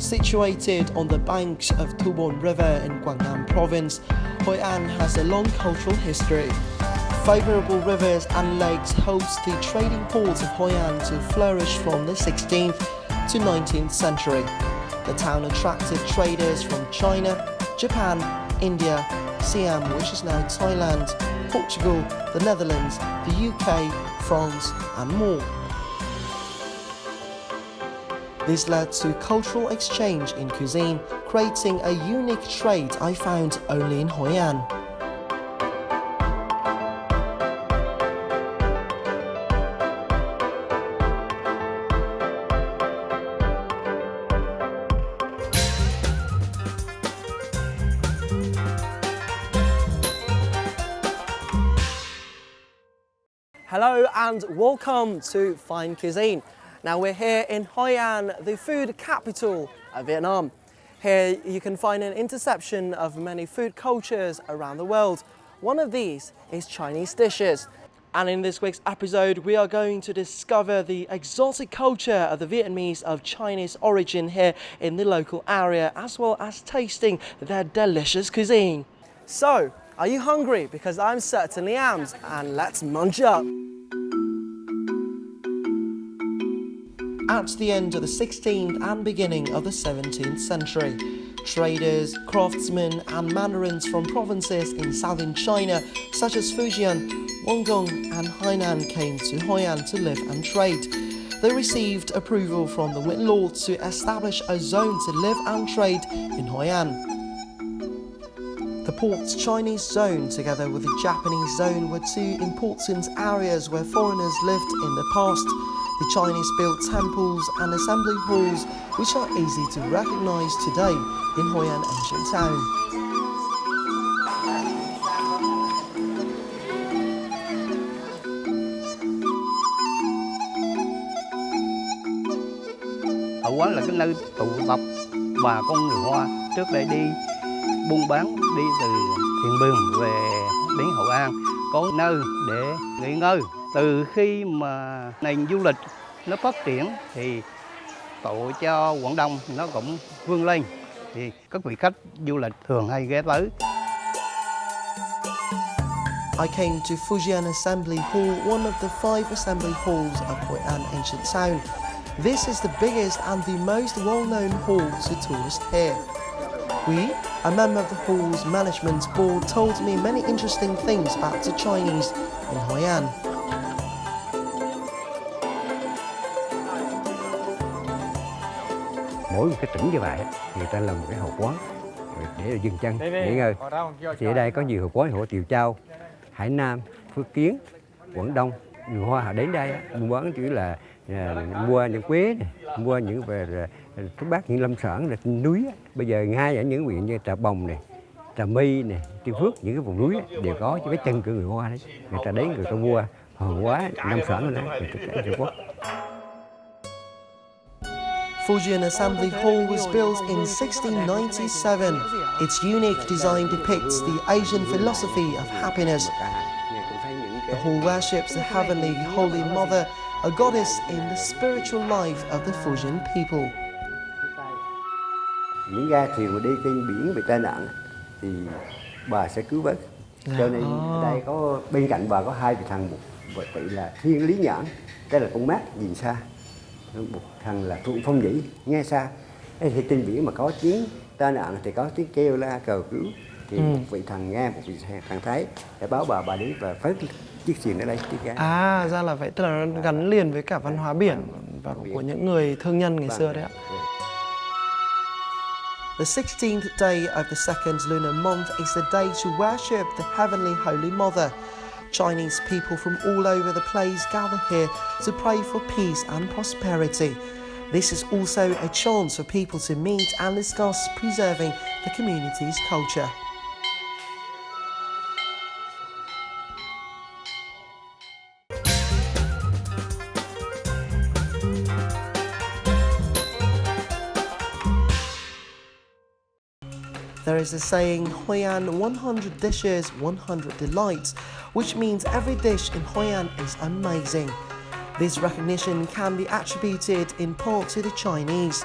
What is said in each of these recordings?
Situated on the banks of Tubon River in Guangnan Province, Hoi An has a long cultural history. Favourable rivers and lakes host the trading ports of Hoi An to flourish from the 16th to 19th century. The town attracted traders from China, Japan, India, Siam, which is now Thailand, Portugal, the Netherlands, the UK, France and more. This led to cultural exchange in cuisine, creating a unique trait I found only in Hoi An. Hello and welcome to Fine Cuisine. Now we're here in Hoi An, the food capital of Vietnam. Here you can find an intersection of many food cultures around the world. One of these is Chinese dishes. And in this week's episode, we are going to discover the exotic culture of the Vietnamese of Chinese origin here in the local area, as well as tasting their delicious cuisine. So, are you hungry? Because I'm certainly am, and let's munch up. At the end of the 16th and beginning of the 17th century, traders, craftsmen and mandarins from provinces in southern China such as Fujian, Guangdong and Hainan came to Hoi An to live and trade. They received approval from the Wit Lord to establish a zone to live and trade in Hoi An. The port's Chinese zone together with the Japanese zone were two important areas where foreigners lived in the past. The Chinese built temples and assembly halls which are easy to recognise today in Hoi An ancient town. Hậu Quán là cái nơi tụ tập bà con người Hoa trước đây đi buôn bán, đi từ Thiền Bường về đến Hội An, có nơi để nghỉ ngơi. Từ khi mà nền du lịch nó phát triển thì tổ cho Quảng Đông nó cũng vươn lên, thì các vị khách du lịch thường hay ghé tới. I came to Fujian Assembly Hall, one of the 5 assembly halls of Hoi An ancient town. This is the biggest and the most well-known hall to tourists here. We, a member of the hall's management board, told me many interesting things about the Chinese in Hoi An. Mỗi một cái tỉnh như vậy người ta làm một cái hộp quán để dừng chân nghỉ ngơi. Thì ở đây có nhiều hộp quán, hộp Tiều Châu, Hải Nam, Phước Kiến, Quảng Đông. Người Hoa họ đến đây buôn bán chủ yếu là mua những quế này, mua những về các bác những lâm sản là núi. Bây giờ ngay ở những huyện như Trà Bồng này, Trà My này, Tiên Phước, những cái vùng núi đều có cái chân của người Hoa đấy. Người ta đến người ta mua hàng hóa lâm sản này, người ta đến Trung Quốc. Fujian Assembly Hall was built in 1697. Its unique design depicts the Asian philosophy of happiness. The hall worships the heavenly Holy Mother, a goddess in the spiritual life of the Fujian people. Những ga thuyền mà đi trên biển bị tai nạn thì bà sẽ cứu vớt. Cho nên ở đây có bên cạnh bà có 2 vị thần, một vị là Thiên Lý Nhãn, đây là con mắt nhìn xa. Một thằng là Thuận Phong Vĩ nghe xa. Thì trên biển mà có tiếng tai nạn thì có tiếng kêu la cầu cứu, thì một vị thần nghe, một vị thần thấy để báo bà đến và phớt chiếc thuyền ở đây. À, ra là vậy, tức là nó gắn liền với cả văn hóa biển và của những người thương nhân ngày xưa đấy ạ. The 16th day of the second lunar month is the day to worship the heavenly Holy Mother. Chinese people from all over the place gather here to pray for peace and prosperity. This is also a chance for people to meet and discuss preserving the community's culture. There is a saying, Hoi An 100 dishes, 100 delights, which means every dish in Hoi An is amazing. This recognition can be attributed in part to the Chinese.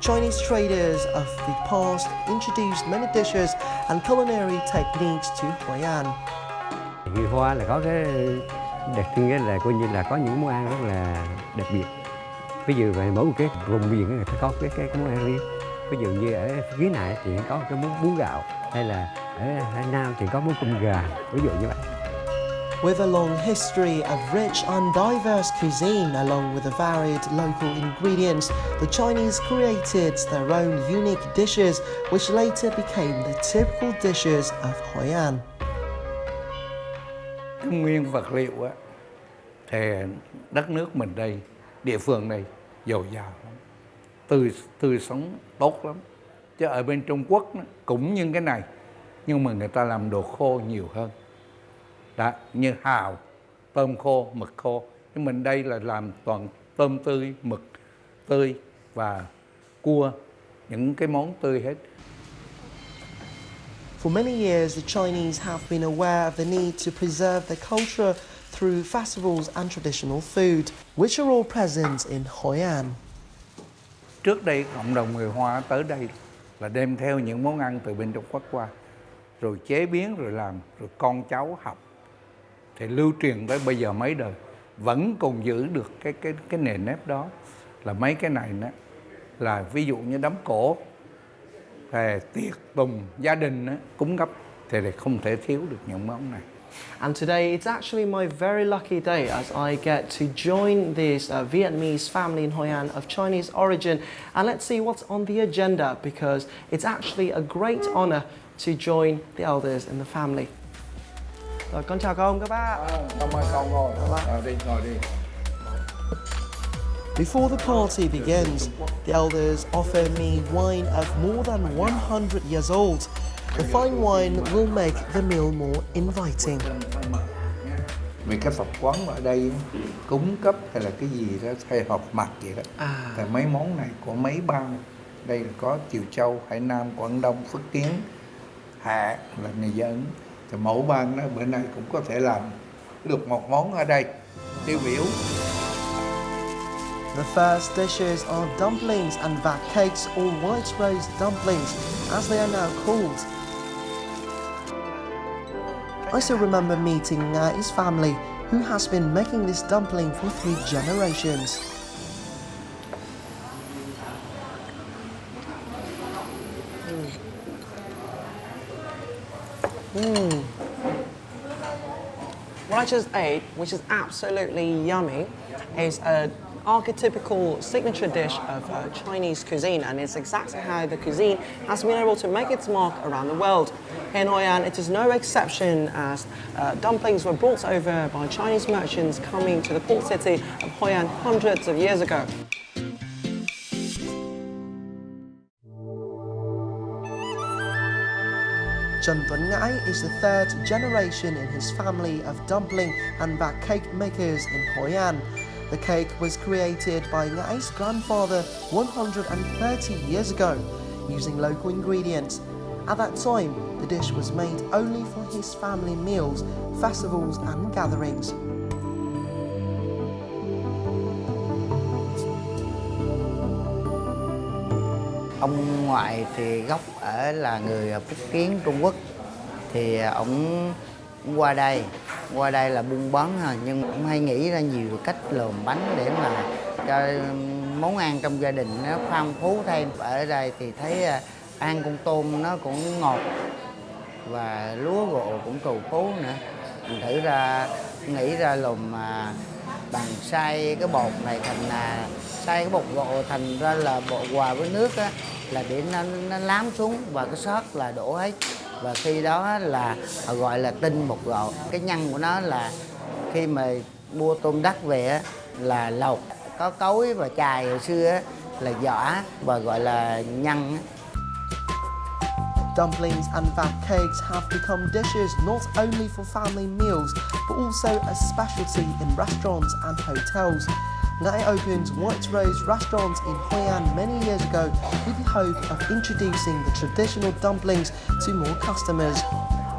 Chinese traders of the past introduced many dishes and culinary techniques to Hội An. Người Hoa là có cái đặc trưng là coi như là có những món ăn rất là đặc biệt. Ví dụ về mỗi một cái vùng miền người ta có cái món ăn riêng. Ví dụ như ở phía này thì có cái món bún gạo, hay là ở Hải Nam thì có món cơm gà, ví dụ như vậy. With a long history of rich and diverse cuisine, along with the varied local ingredients, the Chinese created their own unique dishes, which later became the typical dishes of Hội An. Nguyên vật liệu á, thì đất nước mình đây, địa phương này dồi dào lắm, tươi sống tốt lắm. Chứ ở bên Trung Quốc cũng như cái này, nhưng mà người ta làm đồ khô nhiều hơn. Đó, như hào, tôm khô, mực khô. Nhưng mình đây là làm toàn tôm tươi, mực tươi và cua, những cái món tươi hết. For many years, the Chinese have been aware of the need to preserve their culture through festivals and traditional food, which are all present in Hội An. Trước đây, cộng đồng người Hoa tới đây là đem theo những món ăn từ bên Trung Quốc qua, rồi chế biến, rồi làm, rồi con cháu học. Thì lưu truyền tới bây giờ mấy đời vẫn còn giữ được cái nền nếp đó. Là mấy cái này đó, là ví dụ như đám cổ, về tiệc tùng gia đình á, cúng gấp thì không thể thiếu được những món này. And today it's actually my very lucky day as I get to join this Vietnamese family in Hội An of Chinese origin, and let's see what's on the agenda, because it's actually a great honor to join the elders in the family. Rồi, con chào các bạn. Cảm ơn con ngồi. Ngồi đi. Before the party begins, the elders offer me wine of more than 100 years old. The fine wine will make the meal more inviting. Vì cái tập quán ở đây cúng cấp hay là cái gì đó, hay họp mặt vậy đó. Thì mấy món này của mấy bang. Đây là có Chiều Châu, Hải Nam, Quảng Đông, Phước Kiến, Hạ là người dân. Thì mỗi bang đó bữa nay cũng có thể làm được một món ở đây tiêu biểu. The first dishes are dumplings and vat cakes, or white rose dumplings, as they are now called. I still remember meeting Ngai's family, who has been making this dumpling for 3 generations. What I just ate, which is absolutely yummy, is a archetypical signature dish of Chinese cuisine, and it's exactly how the cuisine has been able to make its mark around the world. In Hội An, it is no exception, as dumplings were brought over by Chinese merchants coming to the port city of Hội An hundreds of years ago. Trần Tuấn Ngãi is the 3rd generation in his family of dumpling and vat cake makers in Hội An. The cake was created by Ngai's grandfather 130 years ago, using local ingredients. At that time, the dish was made only for his family meals, festivals and gatherings. Ông ngoại thì gốc ở là người Phúc Kiến, Trung Quốc. Thì ông qua đây là buôn bán, nhưng cũng hay nghĩ ra nhiều cách làm bánh để mà cho món ăn trong gia đình nó phong phú thêm. Ở đây thì thấy ăn con tôm nó cũng ngọt và lúa gộ cũng trù phú nữa. Mình thử ra nghĩ ra làm bằng xay cái bột này xay cái bột gộ thành ra là bột hòa với nước á, là để nó lám xuống và cái sốt là đổ hết. Và khi đó là họ gọi là tinh bột gạo. Cái nhân của nó là khi mà mua tôm đất về á, là lọc, có cối và chài hồi xưa á, là giỏ và gọi là nhân. Dumplings and vat cakes have become dishes not only for family meals, but also a specialty in restaurants and hotels. Ngai opened White Rose restaurant in Hội An many years ago with the hope of introducing the traditional dumplings to more customers.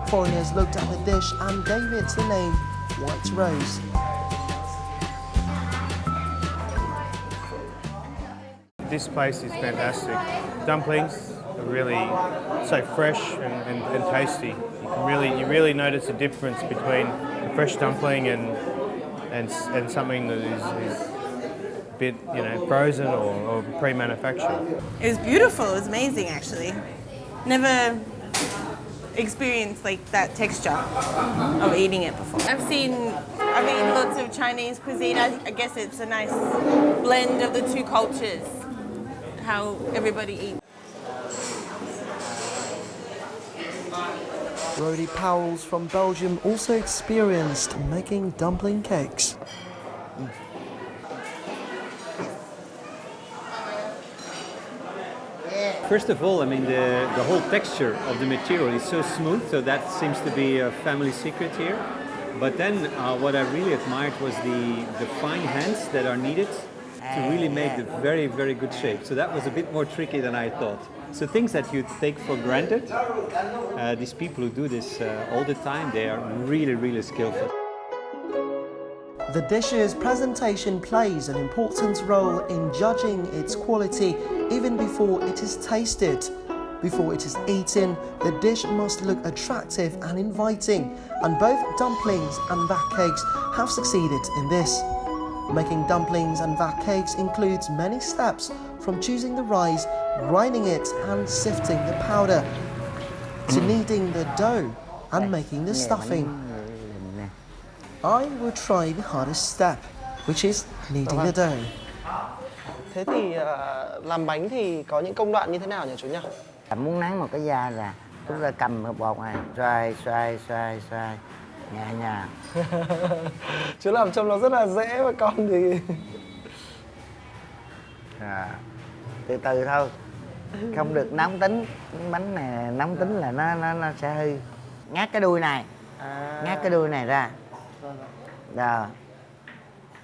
Foreigners looked at the dish and gave it the name White Rose. this place is fantastic. Dumplings are really so fresh and tasty. You really notice the difference between a fresh dumpling and something that is a bit, frozen or pre-manufactured. It was beautiful. It was amazing, actually. Never experienced like that texture of eating it before. I've eaten lots of Chinese cuisine. I guess it's a nice blend of the two cultures, how everybody eats. Rodi Powell's from Belgium also experienced making dumpling cakes. First of all, the whole texture of the material is so smooth, so that seems to be a family secret here. But then what I really admired was the fine hands that are needed to really make the very, very good shape. So that was a bit more tricky than I thought. So things that you take for granted, these people who do this all the time, they are really, really skillful. The dish's presentation plays an important role in judging its quality even before it is tasted. Before it is eaten, the dish must look attractive and inviting, and both dumplings and vat cakes have succeeded in this. Making dumplings and vat cakes includes many steps, from choosing the rice, grinding it and sifting the powder, to kneading the dough and making the stuffing. I will try the hardest step, which is kneading the dough. Thế thì làm bánh thì có những công đoạn như thế nào nhỉ chú nhỉ? Muốn nắn một cái da là chúng ta cầm cái bột này, xoay, nhẹ nhàng. Chú làm trông nó rất là dễ mà con thì... Từ từ thôi, không được nóng tính. Bánh này nóng tính là nó sẽ hư. Ngắt cái đuôi này, ngắt cái đuôi này ra.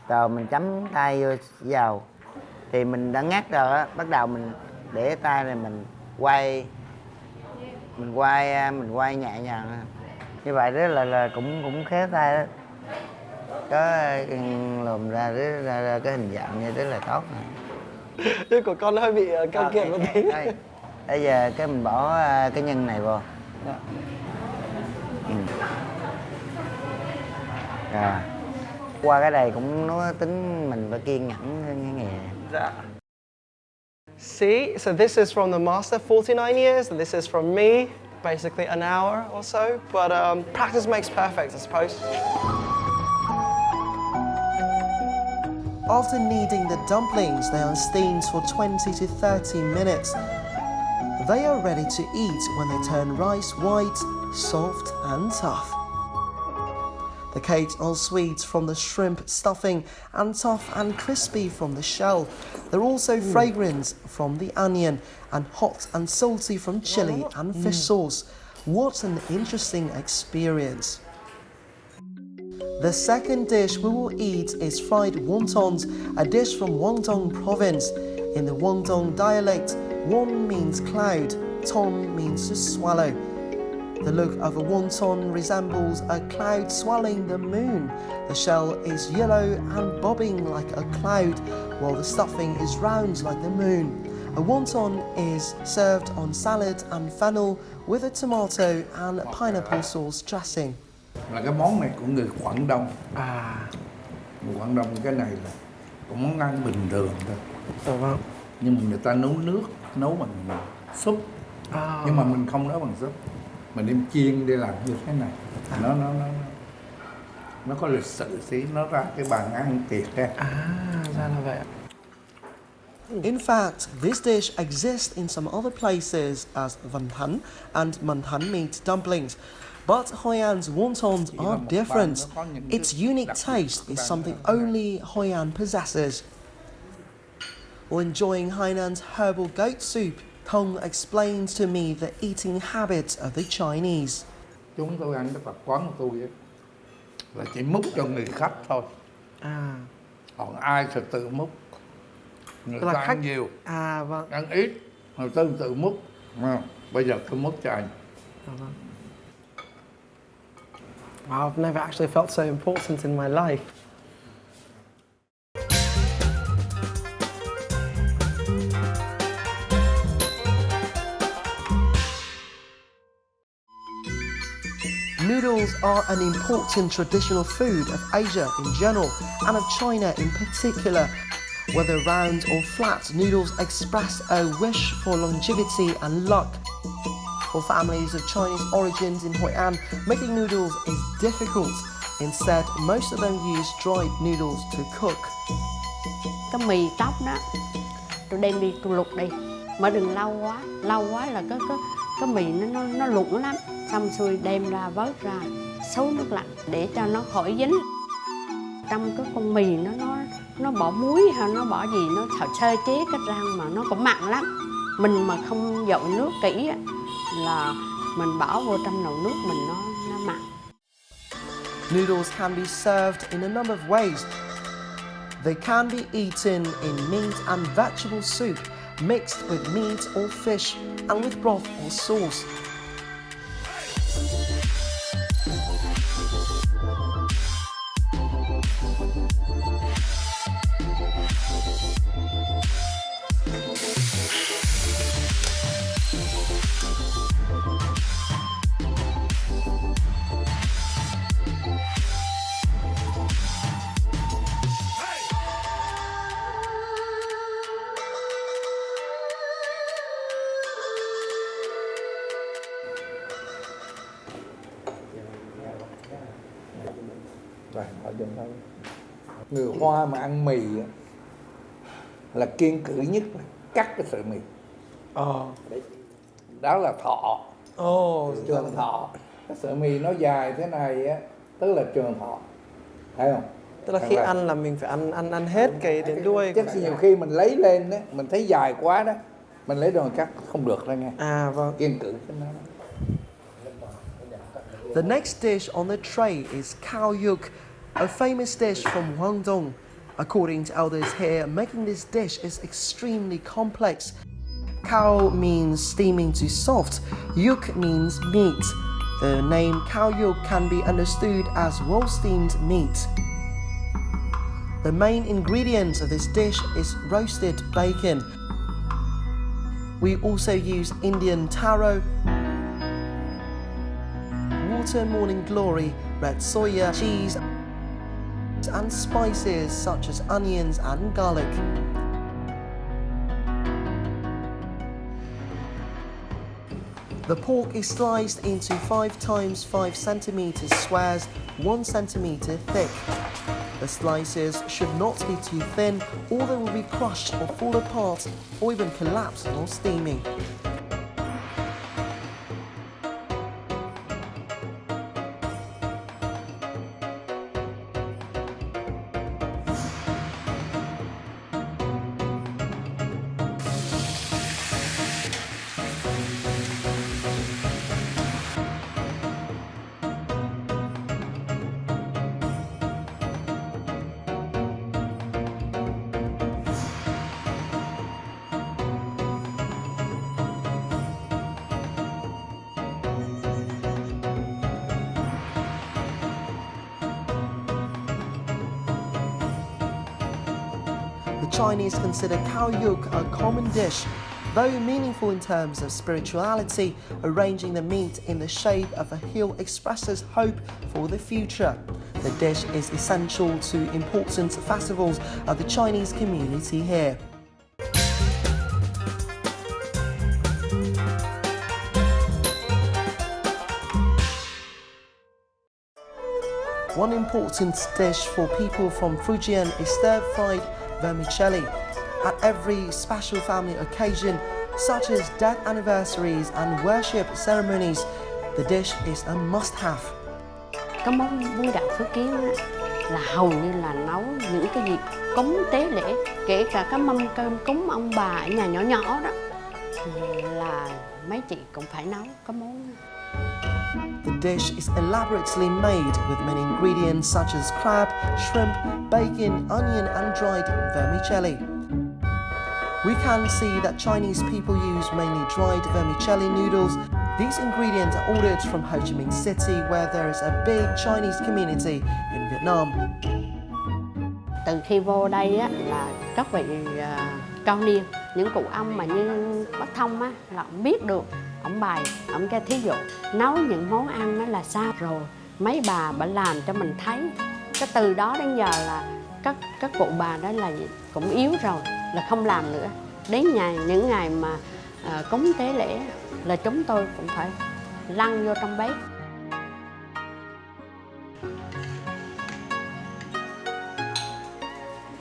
Rồi mình chấm tay vô dầu. Thì mình đã ngắt rồi á, bắt đầu mình để tay này mình quay nhẹ nhàng. Như vậy đó là cũng khéo tay đó. Có lùm ra cái hình dạng như thế là tốt này. Nhưng của con hơi bị căng kiệt một tí. Bây giờ cái mình bỏ cái nhân này vào. Rồi. Qua cái này cũng nói tính mình phải kiên nhẫn cái nghề. Dạ. See, so this is from the master, 49 years, and this is from me, basically an hour or so. But practice makes perfect, I suppose. After kneading the dumplings, they are steamed for 20 to 30 minutes. They are ready to eat when they turn rice white, soft and tough. The cakes are sweet from the shrimp stuffing and tough and crispy from the shell. They're also fragrant from the onion and hot and salty from chili and fish sauce. What an interesting experience. The second dish we will eat is fried wontons, a dish from Guangdong province. In the Guangdong dialect, won means cloud, ton means to swallow. The look of a wonton resembles a cloud swallowing the moon. The shell is yellow and bobbing like a cloud, while the stuffing is round like the moon. A wonton is served on salad and fennel with a tomato and pineapple sauce dressing. Là cái món này của người Quảng Đông. Người Quảng Đông cái này là một món ăn bình thường thôi. Vâng. Nhưng mà người ta nấu bằng súp. Nhưng mà mình không nấu bằng súp. Mình đem chiên để làm như thế này. Nó có lịch sử xí, nó ra cái bàn ăn tiệc ra. Ra là vậy. In fact, this dish exists in some other places as vantan and mantan meat dumplings. But Hoi An's wontons are different. Its unique taste is something only Hoi An possesses. While enjoying Hainan's herbal goat soup, Tong explains to me the eating habits of the Chinese. Chúng tôi ăn cái tập quán của tôi ấy, là chỉ múc cho người khách thôi. Còn ai sẽ tự múc. Người ta ăn nhiều, Vâng. ăn ít, người ta tự múc. Bây giờ tôi múc cho anh. Wow, I've never actually felt so important in my life. Noodles are an important traditional food of Asia in general and of China in particular. Whether round or flat, noodles express a wish for longevity and luck. For families of Chinese origins in Hội An, making noodles is difficult. Instead, most of them use dried noodles to cook. Cái mì tóc đó, tôi đem đi tôi luộc đi, mà đừng lâu quá là cái mì nó lụng lắm. Xong xuôi đem ra vớt ra, xối nước lạnh để cho nó khỏi dính. Trong cái con mì nó bỏ muối hay nó bỏ gì, nó sơ chế cái rang mà nó cũng mặn lắm. Mình mà không dội nước kỹ á, là mình bỏ vô trong nồi nước mình nó mặn. Noodles can be served in a number of ways. They can be eaten in meat and vegetable soup, mixed with meat or fish, and with broth or sauce. Người Hoa mà ăn mì là kiêng cữ nhất là cắt cái sợi mì. Đó là thọ. Trường thọ. Cái sợi mì nó dài thế này á, tức là trường thọ. Thấy không? Tức là khi ăn là mình phải ăn hết cái đến đuôi. Chắc nhiều khi mình lấy lên á, mình thấy dài quá đó, mình lấy rồi cắt không được đó nghe. Vâng. Kiêng cữ cái nó. The next dish on the tray is khao yuk, a famous dish from Guangdong. According to elders here, making this dish is extremely complex. Khao means steaming to soft, yuk means meat. The name khao yuk can be understood as well-steamed meat. The main ingredient of this dish is roasted bacon. We also use Indian taro, water morning glory, red soya, cheese, and spices such as onions and garlic. The pork is sliced into 5 times 5 centimeters squares, 1 centimeter thick. The slices should not be too thin, or they will be crushed or fall apart, or even collapse while steaming. The Chinese consider khao yuk a common dish, though meaningful in terms of spirituality. Arranging the meat in the shape of a hill expresses hope for the future. The dish is essential to important festivals of the Chinese community here. One important dish for people from Fujian is stir-fried vermicelli. At every special family occasion, such as death anniversaries and worship ceremonies, the dish is a must-have. Cái món bún đậu Phước Kiến á, là hầu như là nấu những cái dịp cúng tế lễ, kể cả cái mâm cơm cúng ông bà ở nhà nhỏ nhỏ đó, là mấy chị cũng phải nấu cái món này. The dish is elaborately made with many ingredients such as crab, shrimp, bacon, onion and dried vermicelli. We can see that Chinese people use mainly dried vermicelli noodles. These ingredients are ordered from Ho Chi Minh City, where there is a big Chinese community in Vietnam. Từ khi vô đây á, là các vị cao niên, những cụ ông mà như Bác Thông á, là cũng biết được ổng bày, ổng cái thí dụ nấu những món ăn đó là sao rồi mấy bà làm cho mình thấy. Cái từ đó đến giờ là các cụ bà đó là cũng yếu rồi, là không làm nữa. Đến những ngày mà cúng tế lễ là chúng tôi cũng phải lăn vô trong bếp.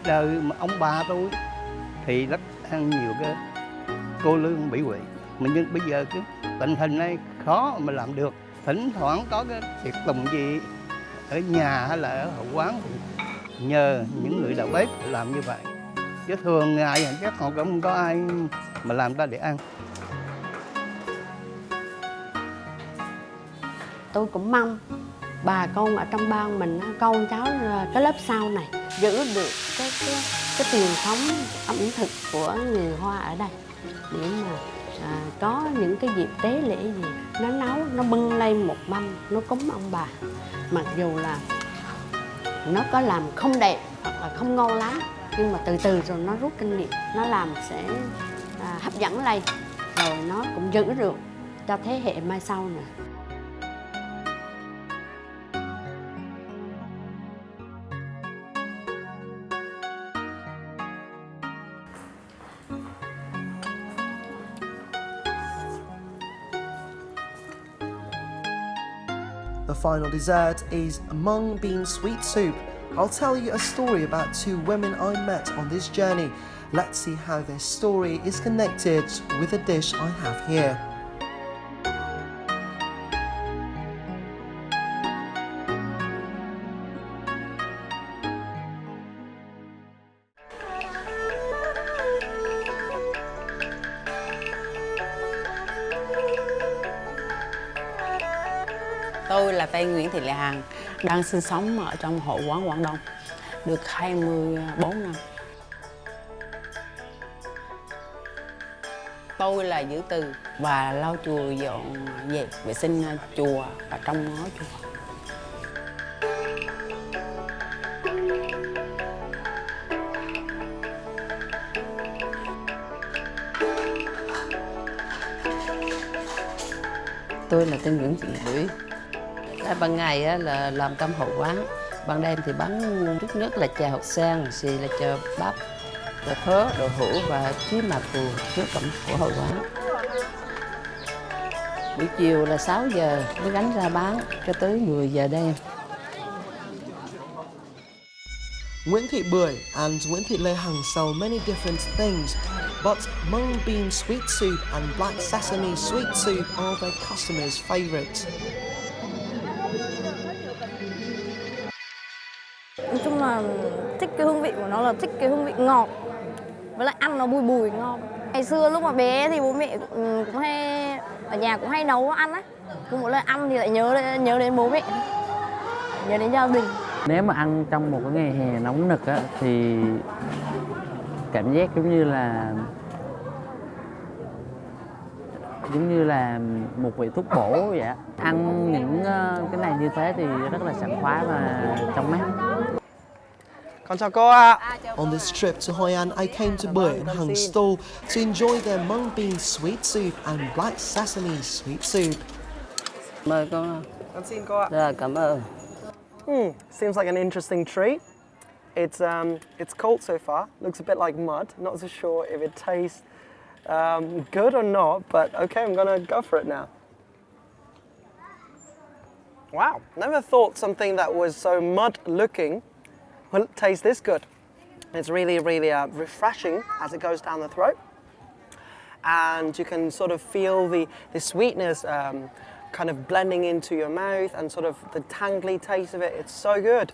Đời mà ông bà tôi thì rất ăn nhiều cái cô lương mỹ vị, mà nhưng bây giờ cái tình hình này khó mà làm được. Thỉnh thoảng có cái tiệc tùng gì ở nhà hay là ở hậu quán thì nhờ những người đầu bếp làm như vậy, chứ thường ngày chắc họ cũng không có ai mà làm ra để ăn. Tôi cũng mong bà con ở trong bang mình, con cháu cái lớp sau này giữ được cái truyền thống ẩm thực của người Hoa ở đây, để mà có những cái dịp tế lễ gì nó nấu, nó bưng lên một mâm, nó cúng ông bà. Mặc dù là nó có làm không đẹp hoặc là không ngon lắm, nhưng mà từ từ rồi nó rút kinh nghiệm, nó làm sẽ hấp dẫn lên, rồi nó cũng giữ được cho thế hệ mai sau nữa. The final dessert is mung bean sweet soup. I'll tell you a story about two women I met on this journey. Let's see how their story is connected with the dish I have here. Tôi là tên Nguyễn Thị Lệ Hằng, đang sinh sống ở trong hội quán Quảng Đông, được 24 năm. Tôi là giữ từ và lau chùi, dọn dẹp, vệ sinh chùa và trong ngõ chùa. Tôi là tên Nguyễn Thị Bưởi. Ban ngày là làm trong hội quán, ban đêm thì bán trước nước là chè hột sen, xì là chè bắp, đồ phớ, đồ hũ và chí mạc phù, nước cẩm của hội quán. Buổi chiều là 6 giờ mới gánh ra bán cho tới 10 giờ đêm. Nguyễn Thị Bưởi and Nguyễn Thị Lê Hằng sell many different things, but mung bean sweet soup and black sesame sweet soup are their customers' favourites. Nói chung là thích cái hương vị của nó, là thích cái hương vị ngọt, với lại ăn nó bùi bùi ngon. Ngày xưa lúc mà bé thì bố mẹ cũng hay ở nhà cũng hay nấu ăn á, cứ mỗi lần ăn thì lại nhớ đến bố mẹ, nhớ đến gia đình. Nếu mà ăn trong một cái ngày hè nóng nực á thì cảm giác giống như là một vị thuốc bổ vậy. Ăn những cái này như thế thì rất là sảng khoái và trong mát. Con chào cô ạ. On this trip to Hoi An, I came to Bưởi and Hằng stall to enjoy their mung bean sweet soup and black sesame sweet soup. Mời con. Con xin cô ạ. Rồi, cảm ơn. Seems like an interesting treat. It's cold so far. Looks a bit like mud. Not so sure if it tastes good or not, but okay, I'm gonna go for it now. Wow, never thought something that was so mud-looking will taste this good. It's really, really refreshing as it goes down the throat, and you can sort of feel the sweetness kind of blending into your mouth, and sort of the tangly taste of it. It's so good.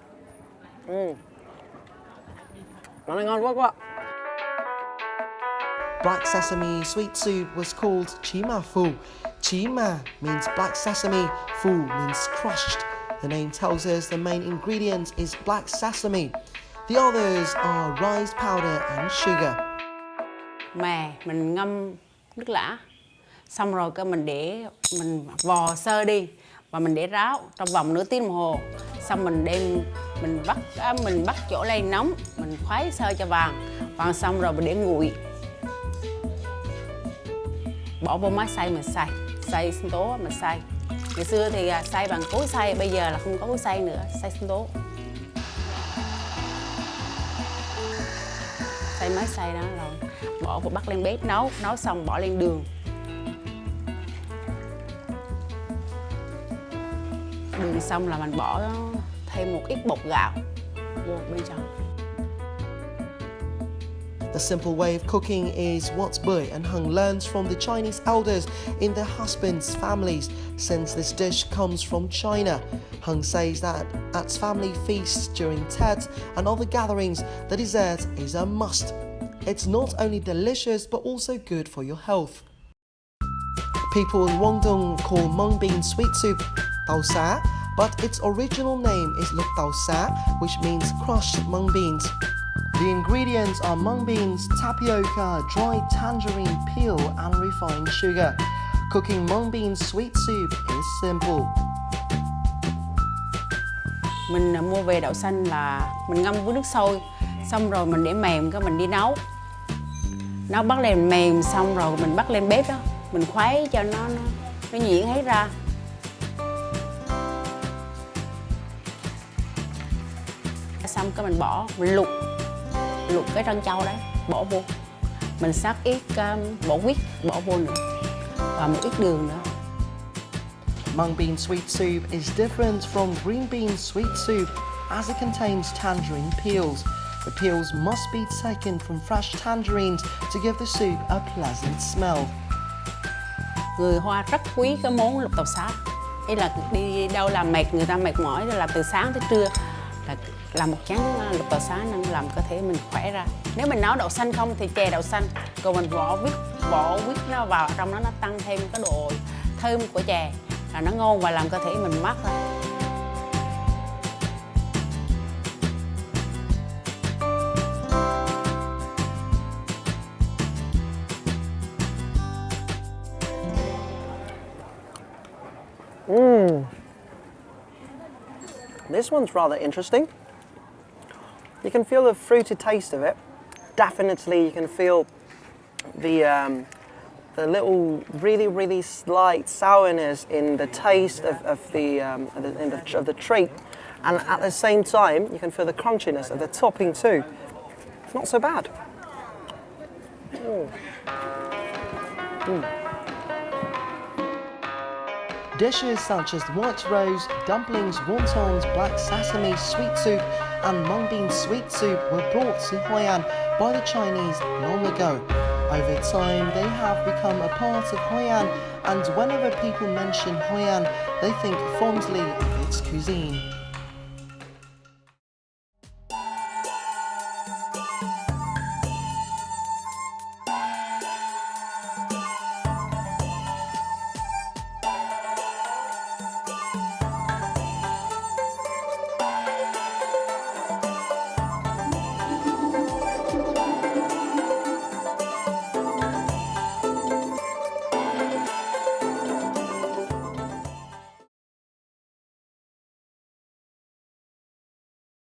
Ngon quá. Black sesame sweet soup was called chima fu. Chima means black sesame, fu means crushed. The name tells us the main ingredient is black sesame. The others are rice powder and sugar. Mè mình ngâm nước lã, xong rồi mình vò sơ đi và mình để ráo trong vòng nửa tiếng đồng hồ. Xong mình bắt chỗ lên nóng, mình khuấy sơ cho vàng xong rồi mình để nguội. Bỏ vô máy xay mình xay. xay sinh tố mình xay. Ngày xưa thì xay bằng cối xay, bây giờ là không có cối xay nữa, xay sinh tố. Xay máy xay đó rồi bỏ vào bắt lên bếp nấu xong bỏ lên đường. Đường xong là mình bỏ thêm một ít bột gạo vô bên trong. The simple way of cooking is what Bưởi and Hằng learns from the Chinese elders in their husbands' families, since this dish comes from China. Hằng says that at family feasts during Tet and other gatherings, the dessert is a must. It's not only delicious but also good for your health. People in Guangdong call mung bean sweet soup tàu xá, but its original name is lục tàu xá, which means crushed mung beans. The ingredients are mung beans, tapioca, dried tangerine peel and refined sugar. Cooking mung bean sweet soup is simple. Mình mua về đậu xanh là mình ngâm với nước sôi, xong rồi mình để mềm cái mình đi nấu. Nó bắt lên mềm xong rồi mình bắt lên bếp đó, mình khuấy cho nó nhuyễn hết ra. Xong cái mình bỏ, mình luộc cái trân châu đấy, bỏ vô. Mình sắc ít bỏ quýt, bỏ vô nữa. Và một ít đường nữa. Mung bean sweet soup is different from green bean sweet soup as it contains tangerine peels. The peels must be taken from fresh tangerines to give the soup a pleasant smell. Người Hoa rất quý cái món lục tàu xá. Ý là đi đâu làm mệt, người ta mệt mỏi rồi là từ sáng tới trưa là làm một chén lục tàu xá nên làm cơ thể mình khỏe ra. Nếu mình nấu đậu xanh không thì chè đậu xanh, rồi mình bỏ quýt nó vào trong đó, nó tăng thêm cái độ thơm của chè là nó ngon và làm cơ thể mình mát ra. This one's rather interesting. You can feel the fruity taste of it. Definitely, you can feel the little, really slight sourness in the taste of the treat, and at the same time, you can feel the crunchiness of the topping too. Not so bad. Dishes such as white rose, dumplings, wontons, black sesame, sweet soup and mung bean sweet soup were brought to Hoi An by the Chinese long ago. Over time, they have become a part of Hoi An, and whenever people mention Hoi An, they think fondly of its cuisine.